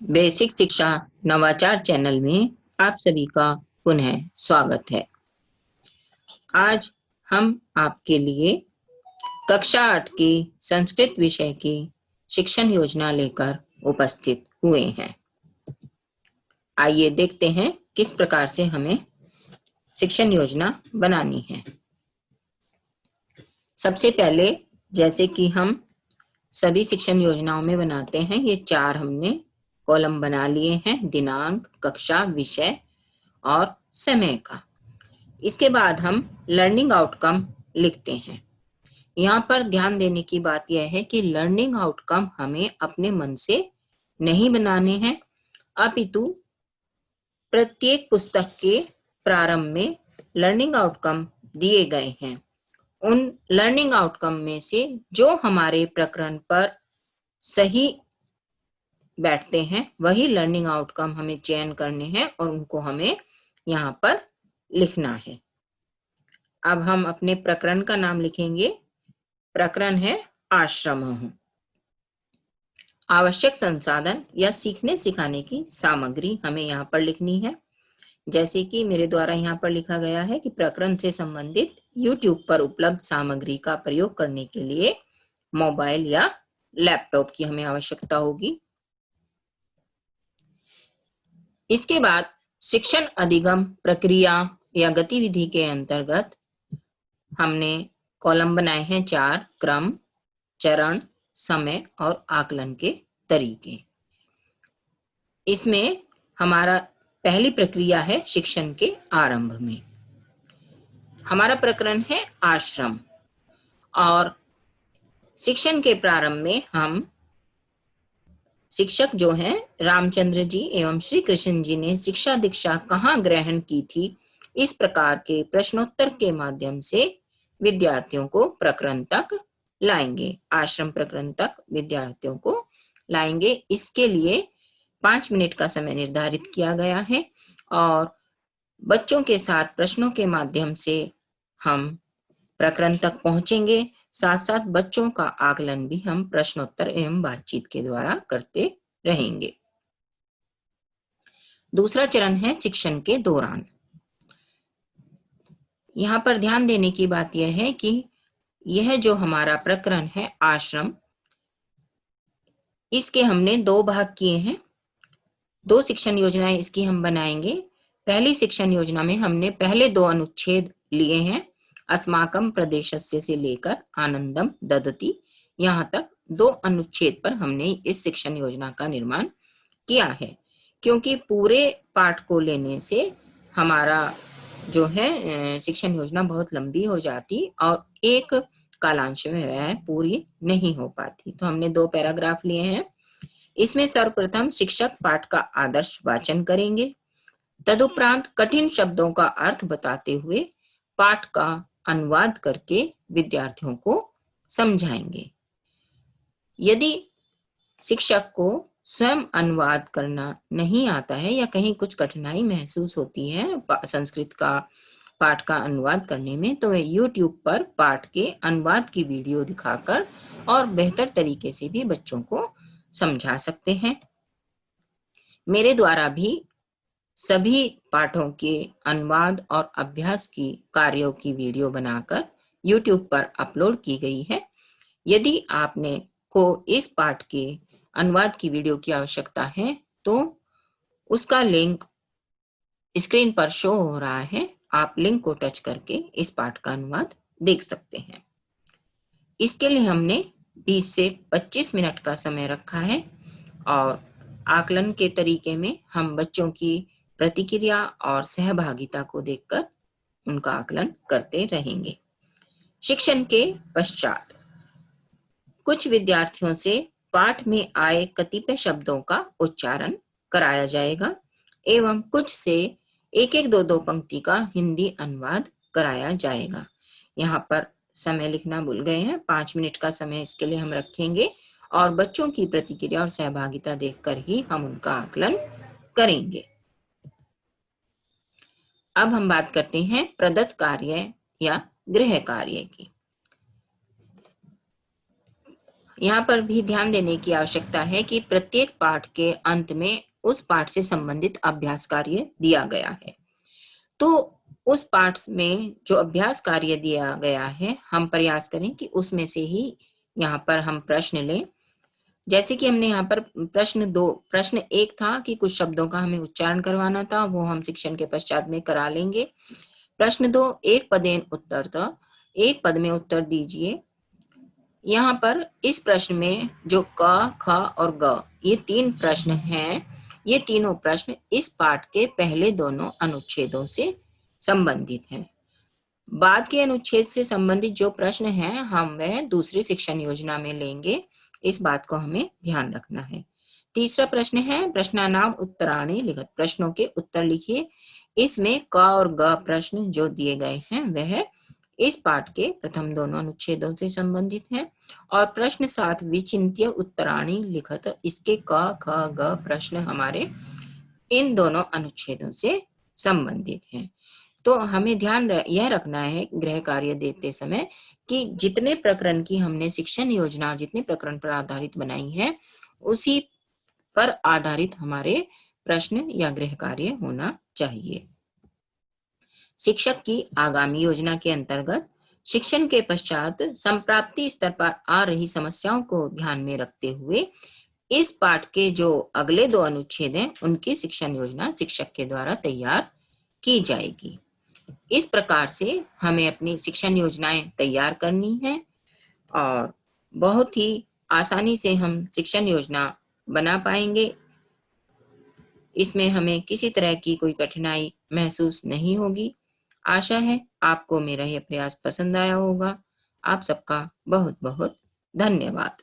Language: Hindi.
बेसिक शिक्षा नवाचार चैनल में आप सभी का पुनः स्वागत है। आज हम आपके लिए कक्षा 8 की संस्कृत विषय की शिक्षण योजना लेकर उपस्थित हुए हैं। आइए देखते हैं किस प्रकार से हमें शिक्षण योजना बनानी है। सबसे पहले, जैसे कि हम सभी शिक्षण योजनाओं में बनाते हैं, ये 4 हमने कॉलम बना लिए हैं: दिनांक, कक्षा, विषय और समय का। इसके बाद हम लर्निंग आउटकम लिखते हैं। यहाँ पर ध्यान देने की बात यह है कि लर्निंग आउटकम हमें अपने मन से नहीं बनाने हैं, अपितु प्रत्येक पुस्तक के प्रारंभ में लर्निंग आउटकम दिए गए हैं। उन लर्निंग आउटकम में से जो हमारे प्रकरण पर सही बैठते हैं वही लर्निंग आउटकम हमें चयन करने हैं और उनको हमें यहाँ पर लिखना है। अब हम अपने प्रकरण का नाम लिखेंगे। प्रकरण है आश्रम। आवश्यक संसाधन या सीखने सिखाने की सामग्री हमें यहाँ पर लिखनी है। जैसे कि मेरे द्वारा यहाँ पर लिखा गया है कि प्रकरण से संबंधित YouTube पर उपलब्ध सामग्री का प्रयोग करने के लिए मोबाइल या लैपटॉप की हमें आवश्यकता होगी। इसके बाद शिक्षण अधिगम प्रक्रिया या गतिविधि के अंतर्गत हमने कॉलम बनाए हैं 4: क्रम, चरण, समय और आकलन के तरीके। इसमें हमारा पहली प्रक्रिया है शिक्षण के आरंभ में। हमारा प्रकरण है आश्रम और शिक्षण के प्रारंभ में हम शिक्षक जो हैं रामचंद्र जी एवं श्री कृष्ण जी ने शिक्षा दीक्षा कहाँ ग्रहण की थी, इस प्रकार के प्रश्नोत्तर के माध्यम से विद्यार्थियों को प्रकरण तक लाएंगे। आश्रम प्रकरण तक विद्यार्थियों को लाएंगे। इसके लिए 5 मिनट का समय निर्धारित किया गया है और बच्चों के साथ प्रश्नों के माध्यम से हम प्रकरण तक पहुंचेंगे। साथ साथ बच्चों का आकलन भी हम प्रश्नोत्तर एवं बातचीत के द्वारा करते रहेंगे। दूसरा चरण है शिक्षण के दौरान। यहाँ पर ध्यान देने की बात यह है कि यह जो हमारा प्रकरण है आश्रम, इसके हमने 2 भाग किए हैं। 2 शिक्षण योजनाएं इसकी हम बनाएंगे। पहली शिक्षण योजना में हमने पहले 2 अनुच्छेद लिए हैं, अस्माकं प्रदेशस्य से लेकर आनंदम ददति, यहाँ तक 2 अनुच्छेद पर हमने इस शिक्षण योजना का निर्माण किया है। क्योंकि पूरे पाठ को लेने से हमारा जो है शिक्षण योजना बहुत लंबी हो जाती और एक कालांश में वह पूरी नहीं हो पाती, तो हमने 2 पैराग्राफ लिए हैं। इसमें सर्वप्रथम शिक्षक पाठ का आदर्श वाचन करेंगे। तदुपरांत कठिन शब्दों का अर्थ बताते हुए पाठ का अनुवाद करके विद्यार्थियों को समझाएंगे। यदि शिक्षक को स्वयं अनुवाद करना नहीं आता है या कहीं कुछ कठिनाई महसूस होती है संस्कृत का पाठ का अनुवाद करने में, तो वे YouTube पर पाठ के अनुवाद की वीडियो दिखाकर और बेहतर तरीके से भी बच्चों को समझा सकते हैं। मेरे द्वारा भी सभी पाठों के अनुवाद और अभ्यास की कार्यों की वीडियो बनाकर YouTube पर अपलोड की गई है। यदि आपने को इस पाठ के अनुवाद की वीडियो की आवश्यकता है तो उसका लिंक स्क्रीन पर शो हो रहा है, आप लिंक को टच करके इस पाठ का अनुवाद देख सकते हैं। इसके लिए हमने 20 से 25 मिनट का समय रखा है और आकलन के तरीके में हम बच्चों की प्रतिक्रिया और सहभागिता को देखकर उनका आकलन करते रहेंगे। शिक्षण के पश्चात कुछ विद्यार्थियों से पाठ में आए कतिपय शब्दों का उच्चारण कराया जाएगा एवं कुछ से 1-1, 2-2 पंक्ति का हिंदी अनुवाद कराया जाएगा। यहाँ पर समय लिखना भूल गए हैं, 5 मिनट का समय इसके लिए हम रखेंगे और बच्चों की प्रतिक्रिया और सहभागिता देखकर ही हम उनका आकलन करेंगे। अब हम बात करते हैं प्रदत्त कार्य या गृह कार्य की। यहाँ पर भी ध्यान देने की आवश्यकता है कि प्रत्येक पाठ के अंत में उस पाठ से संबंधित अभ्यास कार्य दिया गया है। तो उस पाठ में जो अभ्यास कार्य दिया गया है, हम प्रयास करें कि उसमें से ही यहाँ पर हम प्रश्न लें। जैसे कि हमने यहाँ पर प्रश्न 1 था कि कुछ शब्दों का हमें उच्चारण करवाना था, वो हम शिक्षण के पश्चात में करा लेंगे। प्रश्न 2, एक पदेन उत्तरतः, एक पद में उत्तर दीजिए। यहाँ पर इस प्रश्न में जो क, ख और ग ये 3 प्रश्न हैं, ये तीनों प्रश्न इस पाठ के पहले दोनों अनुच्छेदों से संबंधित हैं। बाद के अनुच्छेद से संबंधित जो प्रश्न हैं, हम वह दूसरी शिक्षण योजना में लेंगे। इस बात को हमें ध्यान रखना है। तीसरा प्रश्न है प्रश्नानाम उत्तराणि लिखत, प्रश्नों के उत्तर लिखिए। इसमें क और ग प्रश्न जो दिए गए हैं वह इस पाठ के प्रथम दोनों अनुच्छेदों से संबंधित हैं। और प्रश्न 7 विचिन्त्य उत्तराणि लिखत, इसके क, ख, ग प्रश्न हमारे इन दोनों अनुच्छेदों से संबंधित हैं। तो हमें ध्यान यह रखना है गृह कार्य देते समय कि जितने प्रकरण की हमने शिक्षण योजना जितने प्रकरण पर आधारित बनाई है, उसी पर आधारित हमारे प्रश्न या गृह कार्य होना चाहिए। शिक्षक की आगामी योजना के अंतर्गत शिक्षण के पश्चात संप्राप्ति स्तर पर आ रही समस्याओं को ध्यान में रखते हुए इस पाठ के जो अगले 2 अनुच्छेद हैं, उनकी शिक्षण योजना शिक्षक के द्वारा तैयार की जाएगी। इस प्रकार से हमें अपनी शिक्षण योजनाएं तैयार करनी है और बहुत ही आसानी से हम शिक्षण योजना बना पाएंगे। इसमें हमें किसी तरह की कोई कठिनाई महसूस नहीं होगी। आशा है आपको मेरा यह प्रयास पसंद आया होगा। आप सबका बहुत बहुत धन्यवाद।